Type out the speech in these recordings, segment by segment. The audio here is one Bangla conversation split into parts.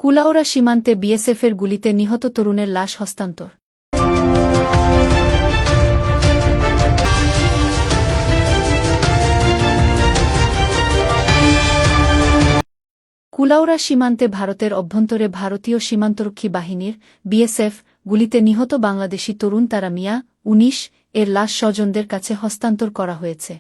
কুলাউড়া সীমান্তে বিএসএফের গুলিতে নিহত তরুণের লাশ হস্তান্তর। কুলাউড়া সীমান্তে ভারতের অভ্যন্তরে ভারতীয় সীমান্তরক্ষী বাহিনীর বিএসএফ গুলিতে নিহত বাংলাদেশি তরুণ তারা মিয়া ১৯ এর লাশ স্বজনদের কাছে হস্তান্তর করা হয়েছে।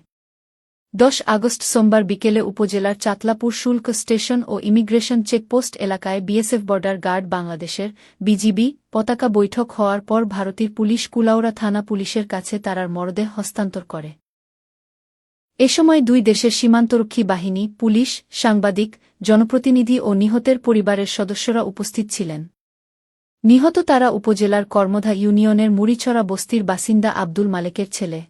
১০ আগস্ট সোমবার বিকেলে উপজেলার চাতলাপুর শুল্ক স্টেশন ও ইমিগ্রেশন চেকপোস্ট এলাকায় বিএসএফ বর্ডার গার্ড বাংলাদেশের বিজিবি পতাকা বৈঠক হওয়ার পর ভারতীয় পুলিশ কুলাউড়া থানা পুলিশের কাছে তারার মরদেহ হস্তান্তর করে। এ সময় দুই দেশের সীমান্তরক্ষী বাহিনী, পুলিশ, সাংবাদিক, জনপ্রতিনিধি ও নিহতের পরিবারের সদস্যরা উপস্থিত ছিলেন। নিহত তারা উপজেলার কর্মধা ইউনিয়নের মুড়িছড়া বস্তির বাসিন্দা আব্দুল মালেকের ছেলে।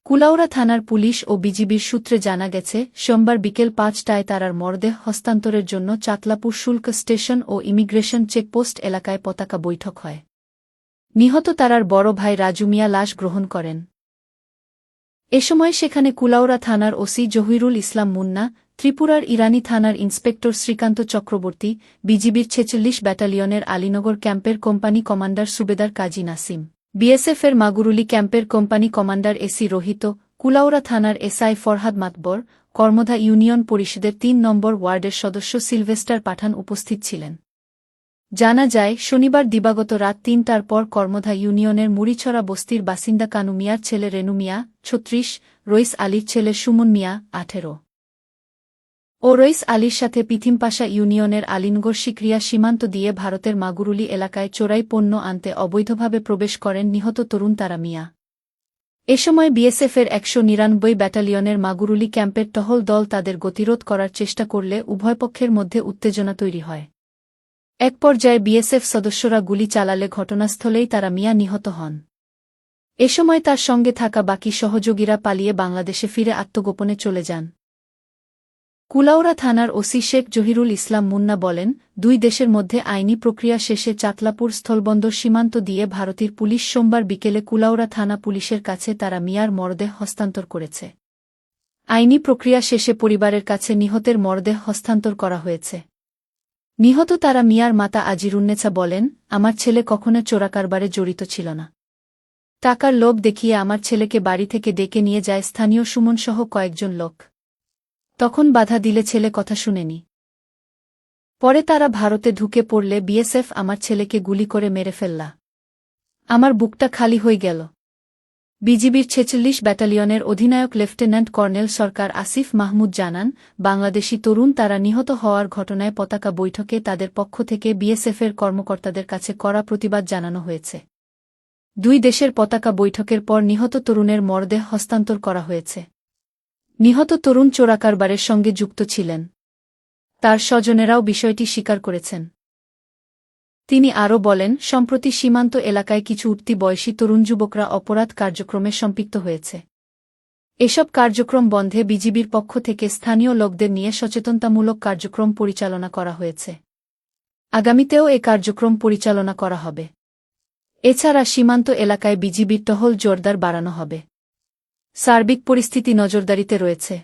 কুলাউড়া থানার পুলিশ ও বিজিবির সূত্রে জানা গেছে, সোমবার বিকেল ৫টায় তারার মরদেহ হস্তান্তরের জন্য চাতলাপুর শুল্ক স্টেশন ও ইমিগ্রেশন চেকপোস্ট এলাকায় পতাকা বৈঠক হয়। নিহত তারার বড় ভাই রাজু মিয়া লাশ গ্রহণ করেন। এ সময় সেখানে কুলাউড়া থানার ওসি জহিরুল ইসলাম মুন্না, ত্রিপুরার ইরানি থানার ইন্সপেক্টর শ্রীকান্ত চক্রবর্তী, বিজিবির ৪৬ ব্যাটালিয়নের আলীনগর ক্যাম্পের কোম্পানি কমান্ডার সুবেদার কাজী নাসিম, বিএসএফের মাগুরুলি ক্যাম্পের company commander AC Rohit, Kulaura থানার এসআই ফরহাদ মাতবর, কর্মধা ইউনিয়ন পরিষদের ৩ নম্বর ওয়ার্ডের সদস্য সিলভেস্টার পাঠান উপস্থিত ছিলেন। জানা যায়, শনিবার দিবাগত রাত ৩টার পর কর্মধা ইউনিয়নের মুড়িছড়া বস্তির বাসিন্দা কানু মিয়ার ছেলে রেনু মিয়া ৩৬, রইস আলীর ছেলে সুমন মিয়া ১৮ ও রইস আলীর সাথে পিথিমপাশা ইউনিয়নের আলিনগর শিকরিয়া সীমান্ত দিয়ে ভারতের মাগুরুলি এলাকায় চোরাই পণ্য আনতে অবৈধভাবে প্রবেশ করেন নিহত তরুণ তারা মিয়া। এ সময় বিএসএফের ১৯৯ ব্যাটালিয়নের মাগুরুলি ক্যাম্পের টহল দল তাদের গতিরোধ করার চেষ্টা করলে উভয় পক্ষের মধ্যে উত্তেজনা তৈরি হয়। এক পর্যায়ে বিএসএফ সদস্যরা গুলি চালালে ঘটনাস্থলেই তারা মিয়া নিহত হন। এ সময় তার সঙ্গে থাকা বাকি সহযোগীরা পালিয়ে বাংলাদেশে ফিরে আত্মগোপনে চলে যান। কুলাউড়া থানার ওসি শেখ জহিরুল ইসলাম মুন্না বলেন, দুই দেশের মধ্যে আইনি প্রক্রিয়া শেষে চাতলাপুর স্থলবন্দর সীমান্ত দিয়ে ভারতীয় পুলিশ সোমবার বিকেলে কুলাউড়া থানা পুলিশের কাছে তারা মিয়ার মরদেহ হস্তান্তর করেছে। আইনি প্রক্রিয়া শেষে পরিবারের কাছে নিহতের মরদেহ হস্তান্তর করা হয়েছে। নিহত তারা মিয়ার মাতা আজিরুন্নেছা বলেন, আমার ছেলে কখনো চোরাকারবারে জড়িত ছিল না। টাকার লোভ দেখিয়ে আমার ছেলেকে বাড়ি থেকে ডেকে নিয়ে যায় স্থানীয় সুমনসহ কয়েকজন লোক। তখন বাধা দিলে ছেলে কথা শুনেনি। পরে তারা ভারতে ঢুকে পড়লে বিএসএফ আমার ছেলেকে গুলি করে মেরে ফেললা। আমার বুকটা খালি হয়ে গেল। বিজিবির ৪৬ ব্যাটালিয়নের অধিনায়ক লেফটেন্যান্ট কর্নেল সরকার আসিফ মাহমুদ জানান, বাংলাদেশি তরুণ তারা নিহত হওয়ার ঘটনায় পতাকা বৈঠকে তাদের পক্ষ থেকে বিএসএফের কর্মকর্তাদের কাছে কড়া প্রতিবাদ জানানো হয়েছে। দুই দেশের পতাকা বৈঠকের পর নিহত তরুণের মরদেহ হস্তান্তর করা হয়েছে। নিহত তরুণ চোরাকারবারের সঙ্গে যুক্ত ছিলেন। তার স্বজনেরাও বিষয়টি স্বীকার করেছেন। তিনি আরও বলেন, সম্প্রতি সীমান্ত এলাকায় কিছু উঠতি বয়সী তরুণ যুবকরা অপরাধ কার্যক্রমে সম্পৃক্ত হয়েছে। এসব কার্যক্রম বন্ধে বিজিবির পক্ষ থেকে স্থানীয় লোকদের নিয়ে সচেতনতামূলক কার্যক্রম পরিচালনা করা হয়েছে। আগামীতেও এ কার্যক্রম পরিচালনা করা হবে। এছাড়া সীমান্ত এলাকায় বিজিবির টহল জোরদার বাড়ানো হবে। সার্বিক পরিস্থিতি নজরদারিতে রয়েছে।